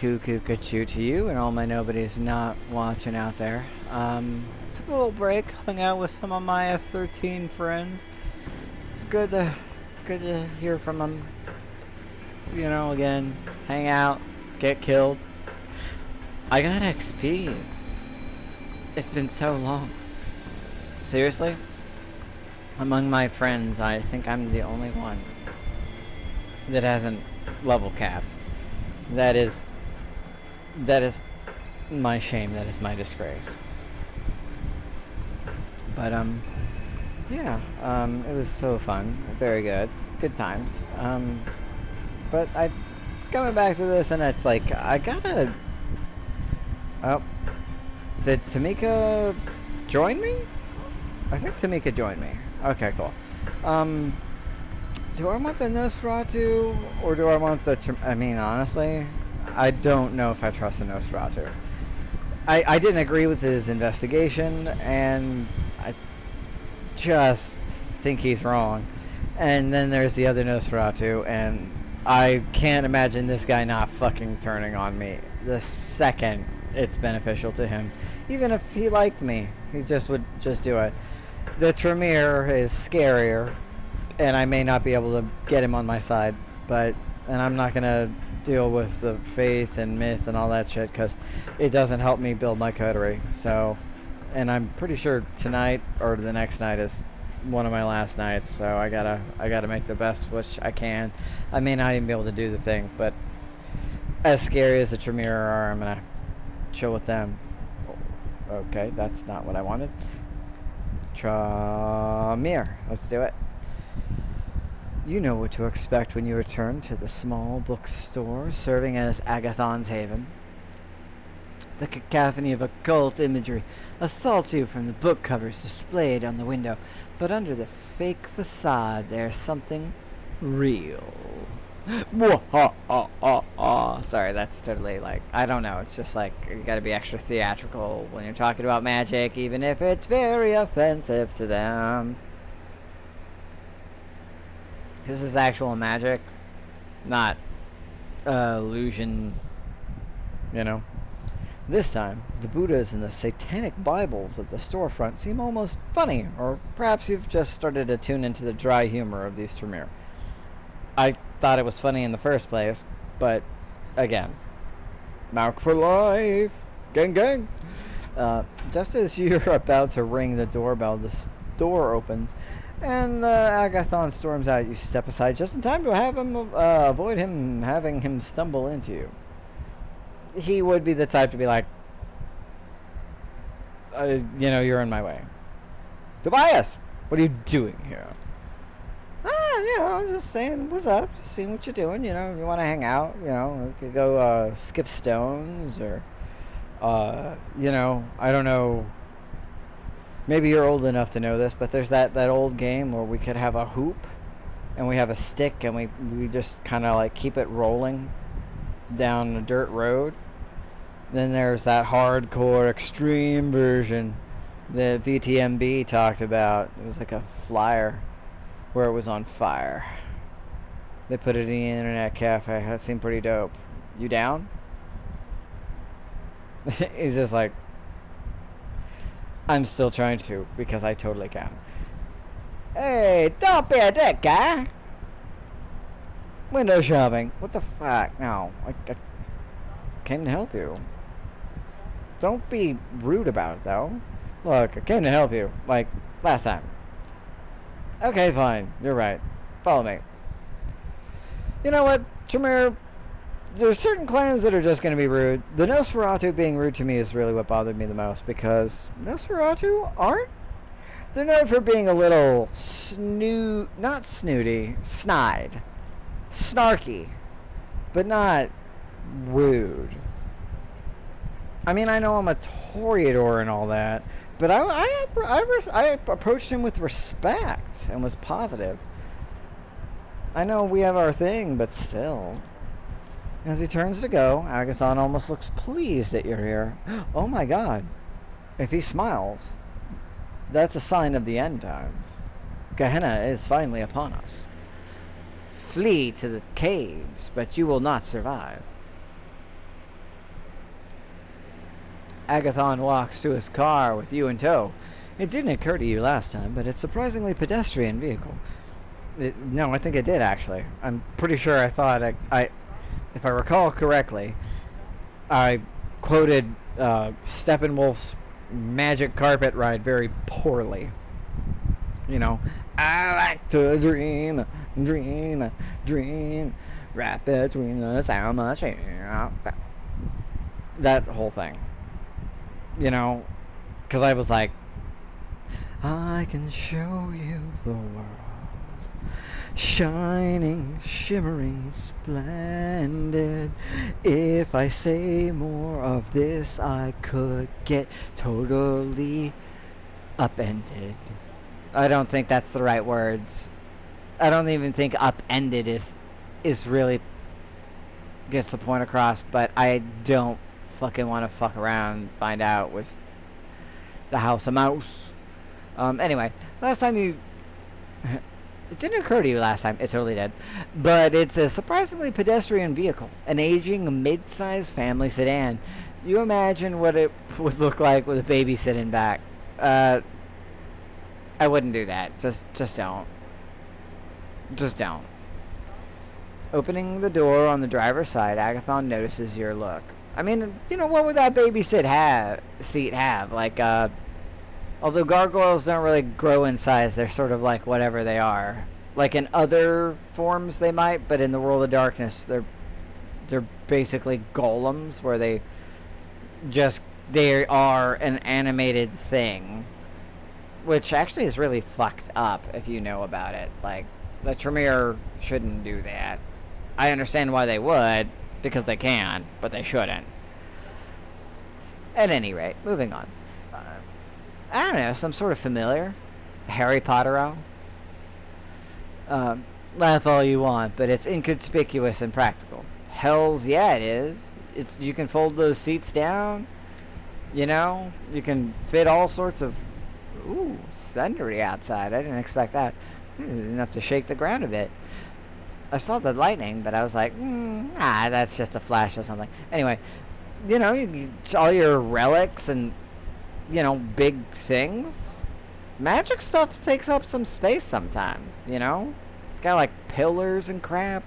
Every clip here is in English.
Cuckoo to you and all my nobodies not watching out there. Took a little break, hung out with some of my F-13 friends. It's good to hear from them. You know, again, hang out, get killed. I got XP. It's been so long. Seriously? Among my friends, I think I'm the only one that hasn't level capped. That is my shame. That is my disgrace. But yeah, it was so fun, very good times. But I coming back to this, and it's like I gotta. Oh, did Tamika join me? I think Tamika joined me. Okay, cool. Do I want the Nosferatu or do I want the? I mean, honestly, I don't know if I trust the Nosferatu. I didn't agree with his investigation, and I just think he's wrong. And then there's the other Nosferatu, and I can't imagine this guy not fucking turning on me the second it's beneficial to him. Even if he liked me, he just would just do it. The Tremere is scarier, and I may not be able to get him on my side, and I'm not gonna deal with the faith and myth and all that shit because it doesn't help me build my coterie. So, and I'm pretty sure tonight or the next night is one of my last nights, so I gotta make the best which I can. I may not even be able to do the thing, but as scary as the Tremere are, I'm gonna chill with them. Okay, that's not what I wanted. Tremere, let's do it. You know what to expect when you return to the small bookstore serving as Agathon's haven. The cacophony of occult imagery assaults you from the book covers displayed on the window, but under the fake facade there's something real. Sorry, that's totally like, I don't know, it's just like, you gotta be extra theatrical when you're talking about magic, even if it's very offensive to them. This is actual magic, not illusion, you know. This time, the Buddhas and the satanic Bibles of the storefront seem almost funny, or perhaps you've just started to tune into the dry humor of these Tremere. I thought it was funny in the first place, but again, Mark for life, gang gang. Just as you're about to ring the doorbell, the door opens, and Agathon storms out. You step aside just in time to have him avoid him having him stumble into you. He would be the type to be like, you know, you're in my way. Tobias, what are you doing here? You know, I'm just saying, what's up? Just seeing what you're doing. You know, you want to hang out. You know, we could go skip stones, or you know, I don't know. Maybe you're old enough to know this, but there's that old game where we could have a hoop, and we have a stick, and we just kind of like keep it rolling down a dirt road. Then there's that hardcore extreme version that VtM talked about. It was like a flyer where it was on fire. They put it in the internet cafe. That seemed pretty dope. You down? He's just like, I'm still trying to, because I totally can. Hey, don't be a dick, guy. Window shopping. What the fuck? No, I came to help you. Don't be rude about it, though. Look, I came to help you, like last time. Okay, fine. You're right. Follow me. You know what, Tremere? There's certain clans that are just going to be rude. The Nosferatu being rude to me is really what bothered me the most, because Nosferatu aren't. They're known for being a little not snooty, snide. Snarky, but not rude. I mean, I know I'm a Toreador and all that, but I approached him with respect and was positive. I know we have our thing, but still. As he turns to go, Agathon almost looks pleased that you're here. Oh my god. If he smiles, that's a sign of the end times. Gehenna is finally upon us. Flee to the caves, but you will not survive. Agathon walks to his car with you in tow. It didn't occur to you last time, but it's a surprisingly pedestrian vehicle. No, I think it did, actually. I'm pretty sure I thought if I recall correctly, I quoted Steppenwolf's Magic Carpet Ride very poorly. You know, I like to dream, dream, dream, right between us, how much that whole thing. You know, because I was like, I can show you the world, shining, shimmering, splendid. If I say more of this, I could get totally upended. I don't think that's the right words. I don't even think upended is really gets the point across, but I don't fucking want to fuck around and find out with the House of Mouse. Anyway, last time you... It didn't occur to you last time. It totally did. But it's a surprisingly pedestrian vehicle. An aging, mid-sized family sedan. You imagine what it would look like with a baby sitting back. I wouldn't do that. Just don't. Just don't. Opening the door on the driver's side, Agathon notices your look. I mean, you know, what would that baby seat have? Like, although gargoyles don't really grow in size, they're sort of like whatever they are. Like in other forms they might, but in the world of darkness, they're basically golems, where they are an animated thing. Which actually is really fucked up if you know about it. Like, the Tremere shouldn't do that. I understand why they would, because they can, but they shouldn't. At any rate, moving on. I don't know, some sort of familiar. Harry Potter-o. Laugh all you want, but it's inconspicuous and practical. Hells yeah, it is. You can fold those seats down. You know, you can fit all sorts of... Ooh, thundery outside. I didn't expect that. Enough to shake the ground a bit. I saw the lightning, but I was like, that's just a flash or something. Anyway, you know, all your relics and, you know, big things. Magic stuff takes up some space sometimes, you know? It's got like pillars and crap.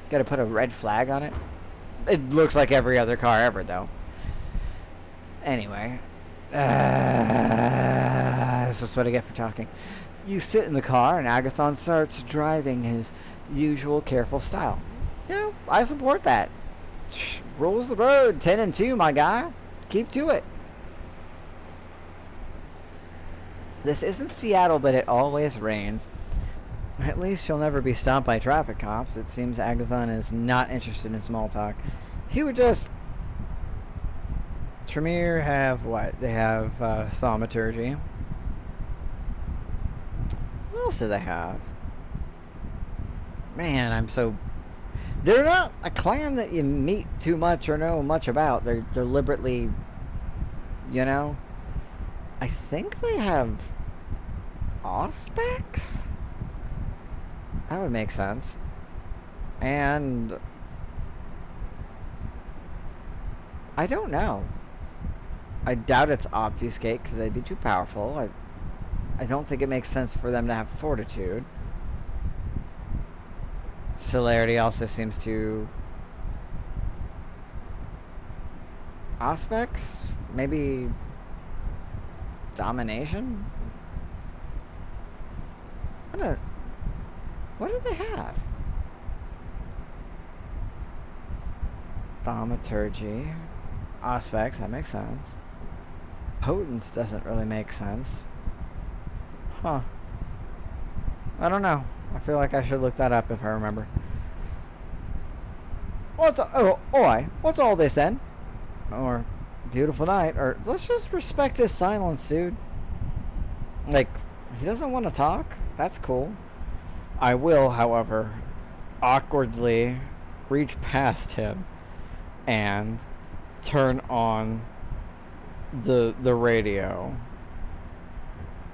Gotta put a red flag on it. It looks like every other car ever, though. Anyway. This is what I get for talking. You sit in the car and Agathon starts driving his usual careful style. You know, I support that. Rules the road, 10 and 2, my guy. Keep to it. This isn't Seattle, but it always rains. At least you'll never be stopped by traffic cops. It seems Agathon is not interested in small talk. He would just... Tremere have what? They have thaumaturgy. What else do they have? Man, I'm so... They're not a clan that you meet too much or know much about. They're deliberately, you know? I think they have Auspex? That would make sense. And... I don't know. I doubt it's Obfuscate, because they'd be too powerful. I don't think it makes sense for them to have Fortitude. Celerity also seems to... Auspex? Maybe... Domination? What do they have? Thaumaturgy. Auspex, that makes sense. Potence doesn't really make sense. Huh. I don't know. I feel like I should look that up if I remember. What's all this then? Or beautiful night, or let's just respect his silence, dude. Like, he doesn't want to talk? That's cool. I will, however, awkwardly reach past him and turn on the radio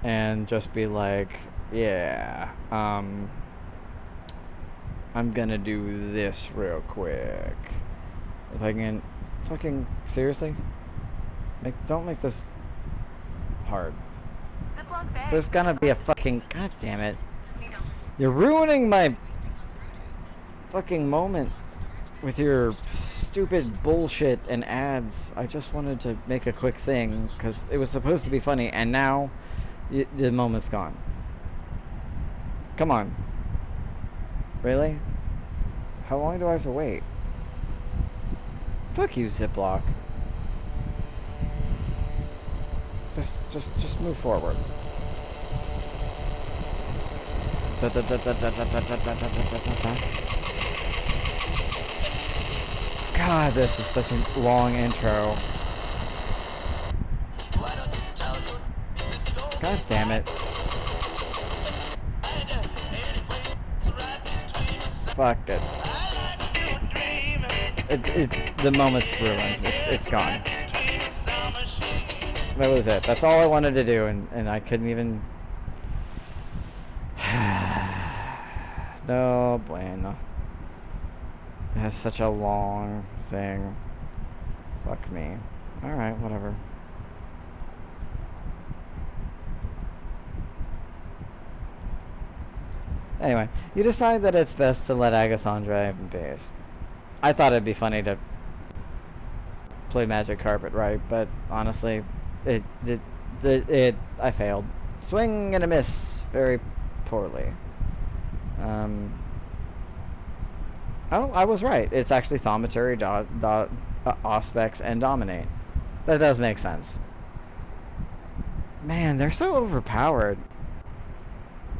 and just be like, yeah, I'm gonna do this real quick. If I can Fucking seriously? Don't make this hard. There's gonna be a fucking... God damn it. You're ruining my fucking moment with your stupid bullshit and ads. I just wanted to make a quick thing because it was supposed to be funny, and now the moment's gone. Come on. Really? How long do I have to wait? Fuck you, Ziploc. Just move forward. God, this is such a long intro. God damn it. Fuck it. It's the moment's ruined. It's gone. That was it. That's all I wanted to do, and I couldn't even... No bueno. It has such a long thing. Fuck me. Alright, whatever. Anyway, you decide that it's best to let Agathon drive in base. I thought it'd be funny to play Magic Carpet right, but honestly, I failed. Swing and a miss very poorly. Oh, I was right. It's actually Thaumaturgy, Auspex, and Dominate. That does make sense. Man, they're so overpowered.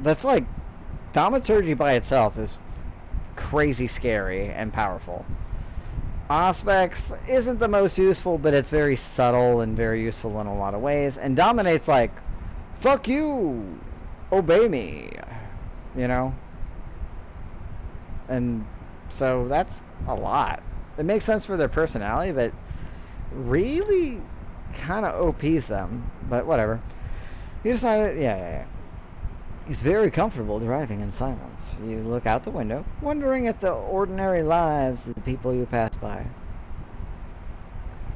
That's like... Thaumaturgy by itself is crazy scary and powerful. Auspex isn't the most useful, but it's very subtle and very useful in a lot of ways. And Dominate's like, fuck you! Obey me! You know? And so that's a lot. It makes sense for their personality, but really kind of OPs them. But whatever. You decided, yeah. He's very comfortable driving in silence. You look out the window, wondering at the ordinary lives of the people you pass by.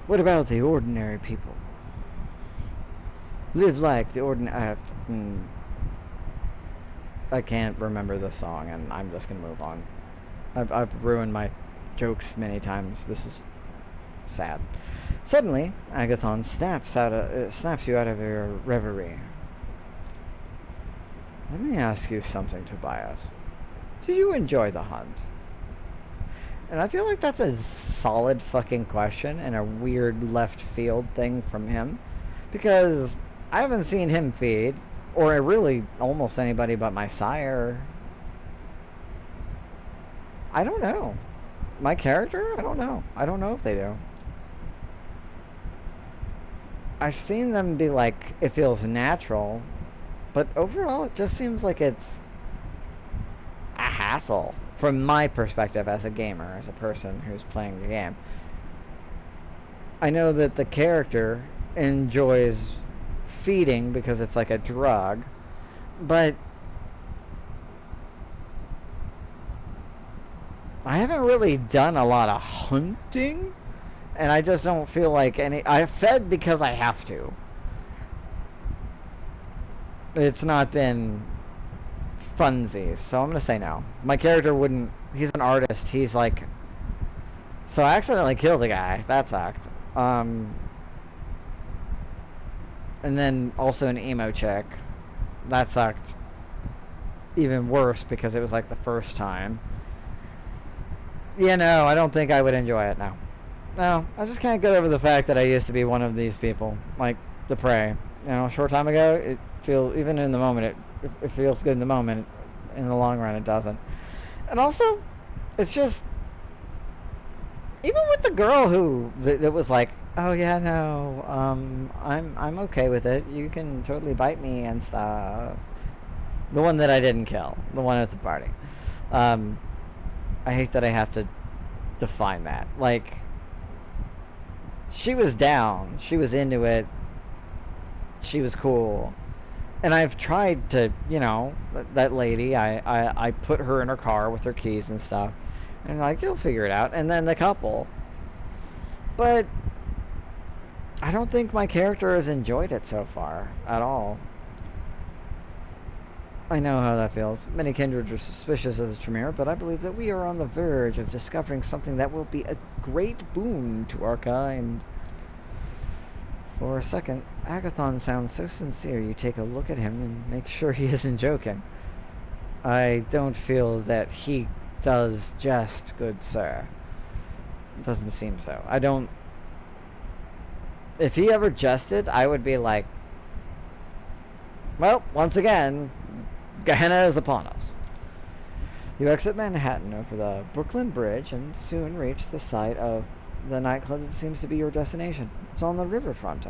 What about the ordinary people? Live like the ordinary... I can't remember the song, and I'm just gonna move on. I've ruined my jokes many times. This is sad. Suddenly, Agathon snaps you out of your reverie. Let me ask you something, Tobias. Do you enjoy the hunt? And I feel like that's a solid fucking question and a weird left field thing from him. Because I haven't seen him feed, or really almost anybody but my sire. I don't know. My character? I don't know. I don't know if they do. I've seen them be like, it feels natural. But overall, it just seems like it's a hassle from my perspective as a gamer, as a person who's playing the game. I know that the character enjoys feeding because it's like a drug, but I haven't really done a lot of hunting, and I just don't feel like I fed because I have to. It's not been funsies, so I'm gonna say no. My character wouldn't... He's an artist. He's like... So I accidentally killed a guy. That sucked. And then also an emo chick. That sucked. Even worse because it was like the first time. Yeah, no, I don't think I would enjoy it now. No, I just can't get over the fact that I used to be one of these people. Like, the prey. You know, a short time ago, it feels... Even in the moment, it feels good in the moment. In the long run, it doesn't. And also, it's just... Even with the girl who... That was like, oh yeah, no, I'm okay with it. You can totally bite me and stuff. The one that I didn't kill. The one at the party. I hate that I have to define that. Like, she was down. She was into it. She was cool. And I've tried to, you know, that lady, I put her in her car with her keys and stuff. And like, you'll figure it out. And then the couple. But I don't think my character has enjoyed it so far at all. I know how that feels. Many kindreds are suspicious of the Tremere, but I believe that we are on the verge of discovering something that will be a great boon to our kind. For a second, Agathon sounds so sincere you take a look at him and make sure he isn't joking. I don't feel that he does jest, good sir. Doesn't seem so. I don't... If he ever jested, I would be like, well, once again, Gehenna is upon us. You exit Manhattan over the Brooklyn Bridge and soon reach the site of the nightclub that seems to be your destination. It's on the riverfront,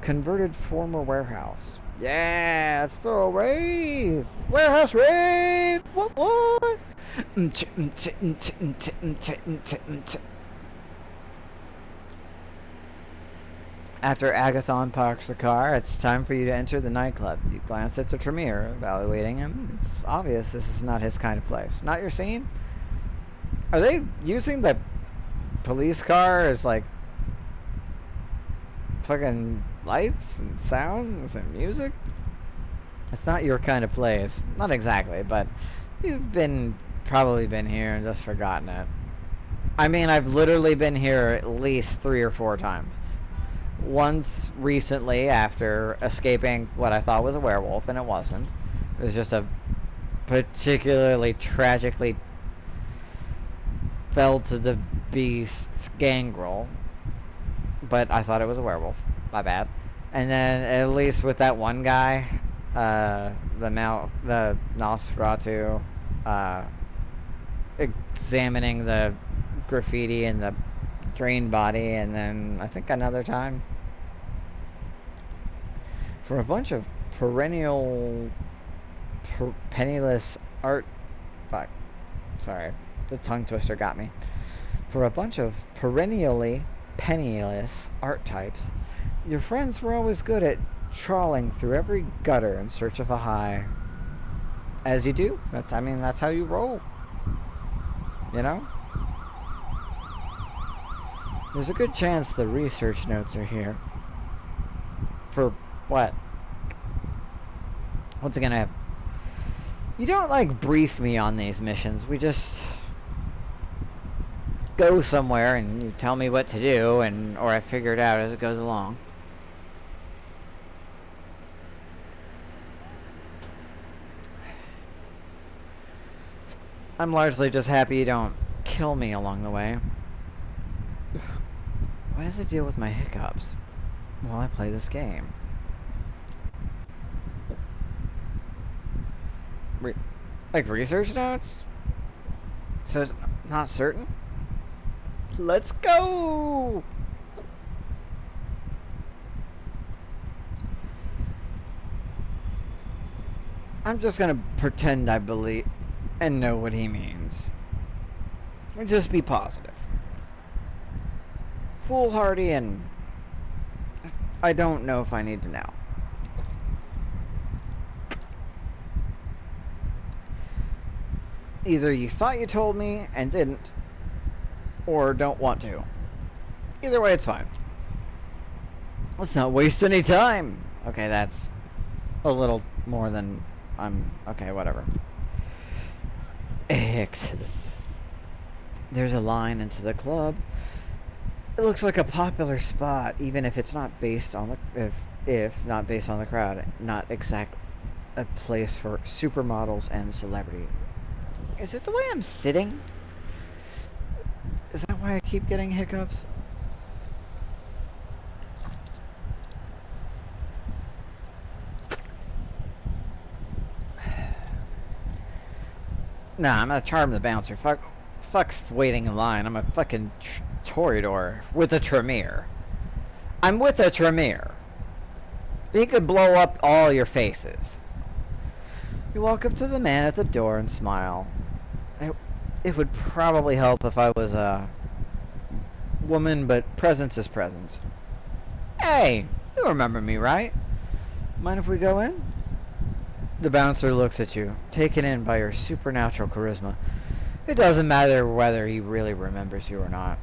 converted former warehouse. Yeah, let's throw a rave! Warehouse rave! What? After Agathon parks the car, it's time for you to enter the nightclub. You glance at the Tremere, evaluating him. It's obvious this is not his kind of place. Not your scene? Are they using the police car as, like, fucking lights and sounds and music? It's not your kind of place. Not exactly, but you've probably been here and just forgotten it. I mean, I've literally been here at least 3 or 4 times. Once recently after escaping what I thought was a werewolf, and it wasn't. It was just a particularly tragically fell to the beast's gangrel. But I thought it was a werewolf. My bad. And then at least with that one guy, the Nosferatu, examining the graffiti and the drained body, and then I think another time for a bunch of penniless art. Fuck. Sorry, the tongue twister got me. For a bunch of perennially penniless art types, your friends were always good at trawling through every gutter in search of a high. As you do. That's how you roll. You know? There's a good chance the research notes are here. For what? What's it gonna have? You don't, like, brief me on these missions. We just go somewhere and you tell me what to do, or I figure it out as it goes along. I'm largely just happy you don't kill me along the way. What is the deal with my hiccups while I play this game? Like research notes? So it's not certain? Let's go! I'm just gonna pretend I believe and know what he means. And just be positive. Foolhardy, and I don't know if I need to know. Either you thought you told me and didn't, or don't want to. Either way, it's fine. Let's not waste any time. Okay, that's a little more than okay, whatever. Exit. There's a line into the club. It looks like a popular spot, even if it's not based on the if not based on the crowd. Not exact a place for supermodels and celebrity. Is it the way I'm sitting? Is that why I keep getting hiccups? Nah, I'm gonna charm the bouncer. Fuck's waiting in line. I'm a fucking Toreador with a Tremere. I'm with a Tremere. He could blow up all your faces. You walk up to the man at the door and smile. It would probably help if I was a woman, but presence is presence. Hey, you remember me, right? Mind if we go in? The bouncer looks at you, taken in by your supernatural charisma. It doesn't matter whether he really remembers you or not.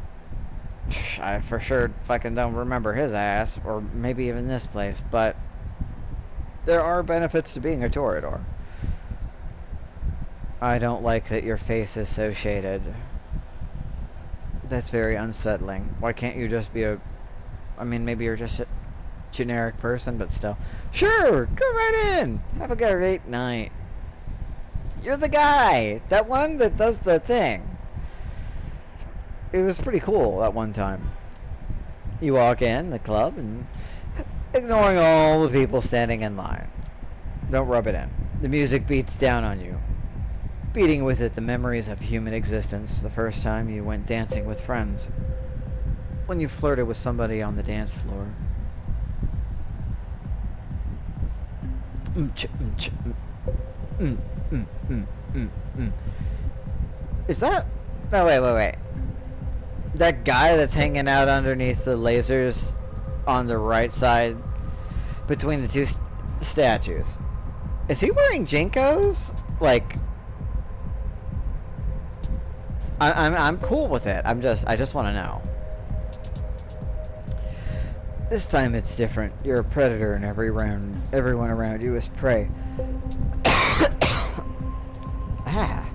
I for sure fucking don't remember his ass, or maybe even this place, but there are benefits to being a Toreador. I don't like that your face is so shaded. That's very unsettling. Why can't you just be a... I mean, maybe you're just a generic person, but still. Sure! Go right in! Have a great night. You're the guy! That one that does the thing. It was pretty cool that one time. You walk in the club and... ignoring all the people standing in line. Don't rub it in. The music beats down on you. Beating with it the memories of human existence, the first time you went dancing with friends. When you flirted with somebody on the dance floor. Is that... No, wait. That guy that's hanging out underneath the lasers on the right side between the two statues. Is he wearing Jinkos? Like... I'm cool with it. I just want to know. This time it's different. You're a predator, and everyone around you is prey. Ah.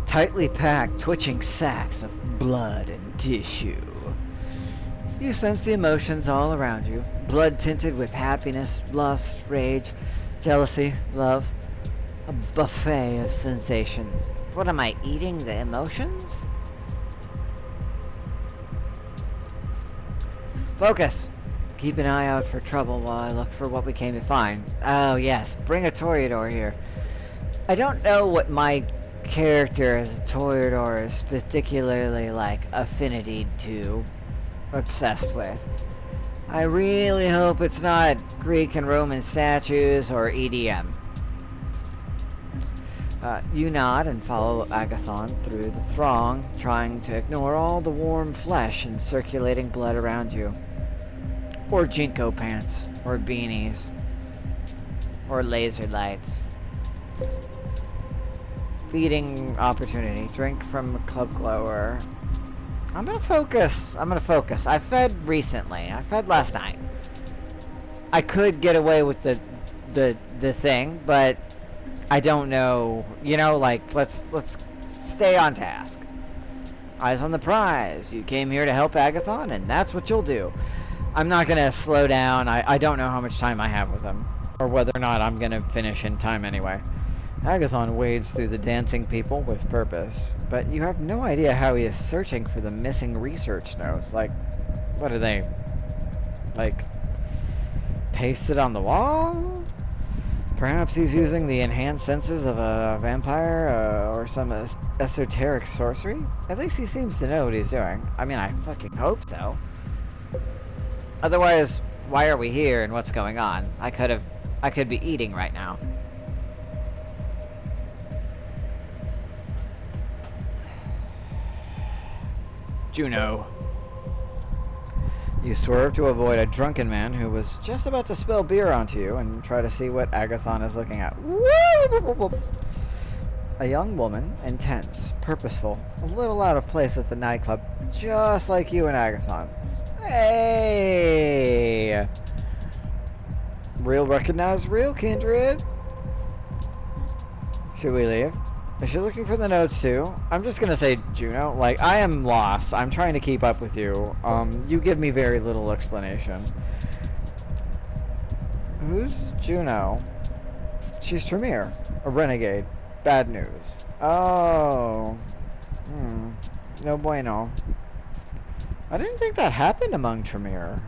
Tightly packed, twitching sacks of blood and tissue. You sense the emotions all around you. Blood tinted with happiness, lust, rage, jealousy, love. A buffet of sensations. What am I eating? The emotions? Focus! Keep an eye out for trouble while I look for what we came to find. Oh yes, bring a Toreador here. I don't know what my character as a Toreador is particularly like affinity to, obsessed with. I really hope it's not Greek and Roman statues or EDM. You nod and follow Agathon through the throng, trying to ignore all the warm flesh and circulating blood around you. Or Jinko pants, or beanies, or laser lights. Feeding opportunity. Drink from a club glower. I'm gonna focus. I fed recently. I fed last night. I could get away with the thing, but I don't know. You know, like, let's stay on task. Eyes on the prize. You came here to help Agathon, and that's what you'll do. I'm not gonna slow down. I don't know how much time I have with him, or whether or not I'm gonna finish in time anyway. Agathon wades through the dancing people with purpose, but you have no idea how he is searching for the missing research notes. Like, what are they? Like, pasted on the wall? Perhaps he's using the enhanced senses of a vampire, or some esoteric sorcery? At least he seems to know what he's doing. I mean, I fucking hope so. Otherwise, why are we here and what's going on? I could be eating right now. Juno. You swerve to avoid a drunken man who was just about to spill beer onto you and try to see what Agathon is looking at. A young woman, intense, purposeful, a little out of place at the nightclub, just like you and Agathon. Hey! Real recognize real, kindred. Should we leave? Is she looking for the notes too? I'm just gonna say, Juno, like, I am lost. I'm trying to keep up with you. You give me very little explanation. Who's Juno? She's Tremere, a renegade. Bad news. Oh. No bueno. I didn't think that happened among Tremere.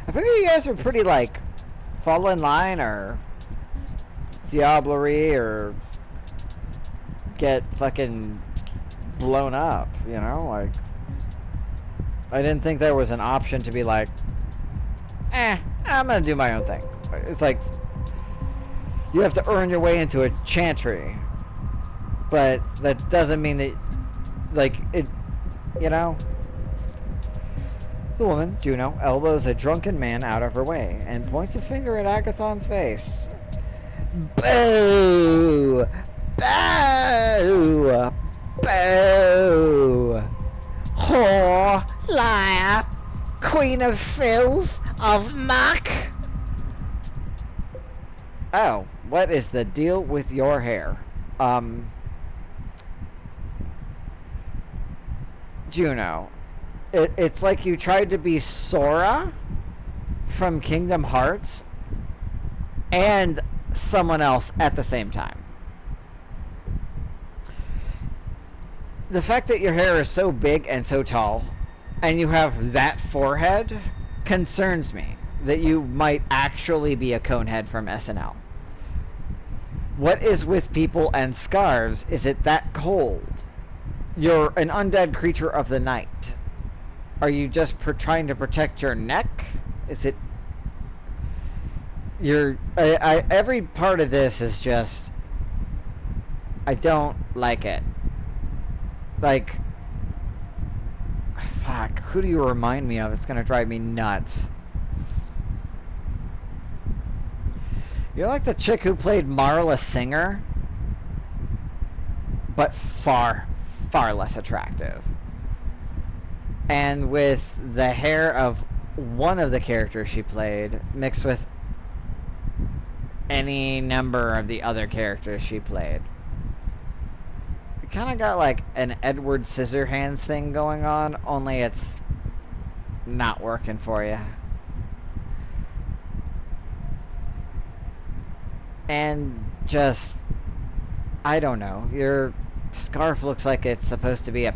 I figured you guys were pretty, like, fall in line, or diablerie, or get fucking blown up, you know? Like, I didn't think there was an option to be like, I'm gonna do my own thing. It's like, you have to earn your way into a chantry, but that doesn't mean that, like, it, you know? The woman, Juno, elbows a drunken man out of her way and points a finger at Agathon's face. Boo! Boo! Boo! Whore! Liar! Queen of filth! Of muck! Oh, what is the deal with your hair? Juno. It's like you tried to be Sora from Kingdom Hearts and someone else at the same time. The fact that your hair is so big and so tall, and you have that forehead, concerns me that you might actually be a conehead from SNL. What is with people and scarves? Is it that cold? You're an undead creature of the night. Are you just trying to protect your neck? Is it... every part of this is just... I don't like it. Like... Fuck, who do you remind me of? It's gonna drive me nuts. You're like the chick who played Marla Singer, but far, far less attractive. And with the hair of one of the characters she played mixed with any number of the other characters she played. You kind of got like an Edward Scissorhands thing going on, only it's not working for you. And just, I don't know, your scarf looks like it's supposed to be a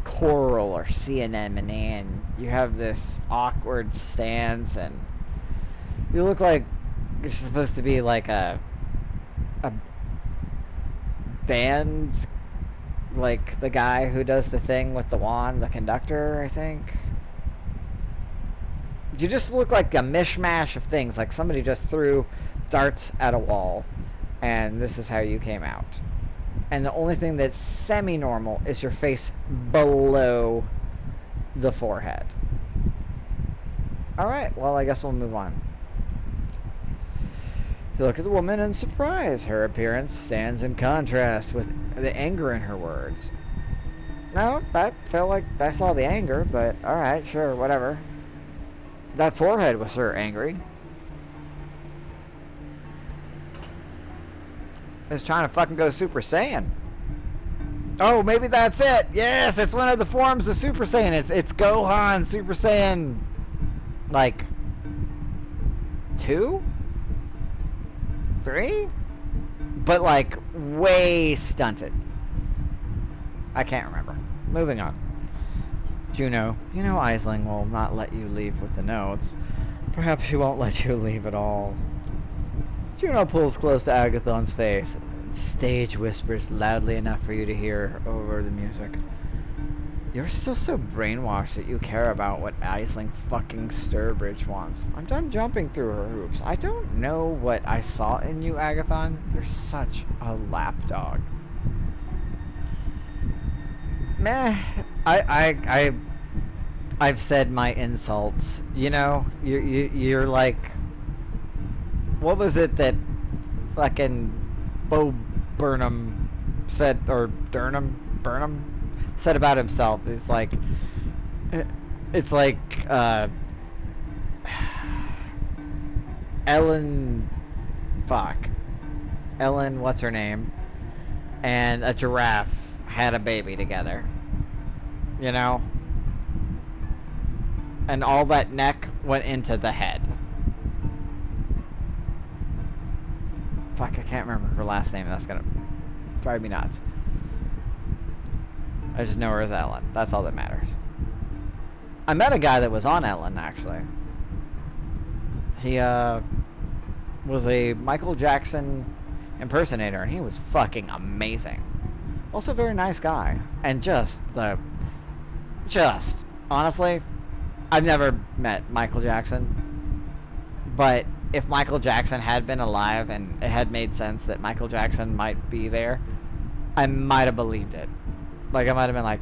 coral or sea anemone, and you have this awkward stance, and you look like you're supposed to be like a band, like the guy who does the thing with the wand, the conductor, I think. You just look like a mishmash of things, like somebody just threw darts at a wall, and this is how you came out. And the only thing that's semi-normal is your face below the forehead. Alright, well, I guess we'll move on. You look at the woman in surprise. Her appearance stands in contrast with the anger in her words. No, that felt like I saw the anger, but alright, sure, whatever. That forehead was sure angry. Is trying to fucking go Super Saiyan. Oh, maybe that's it. Yes, it's one of the forms of Super Saiyan. It's Gohan Super Saiyan, like 2, 3, but like way stunted. I can't remember. Moving on. Juno, you know Aisling will not let you leave with the notes. Perhaps she won't let you leave at all. Juno pulls close to Agathon's face. Stage whispers loudly enough for you to hear over the music. You're still so brainwashed that you care about what Aisling fucking Sturbridge wants. I'm done jumping through her hoops. I don't know what I saw in you, Agathon. You're such a lapdog. Meh. I've said my insults. You know, you're like... What was it that fucking Bo Burnham said, or Burnham said about himself? It's like Ellen, what's her name, and a giraffe had a baby together, you know, and all that neck went into the head. Fuck, I can't remember her last name. That's gonna drive me nuts. I just know her as Ellen. That's all that matters. I met a guy that was on Ellen, actually. He, was a Michael Jackson impersonator, and he was fucking amazing. Also a very nice guy. And honestly, I've never met Michael Jackson. But if Michael Jackson had been alive and it had made sense that Michael Jackson might be there, I might have believed it. Like, I might have been like,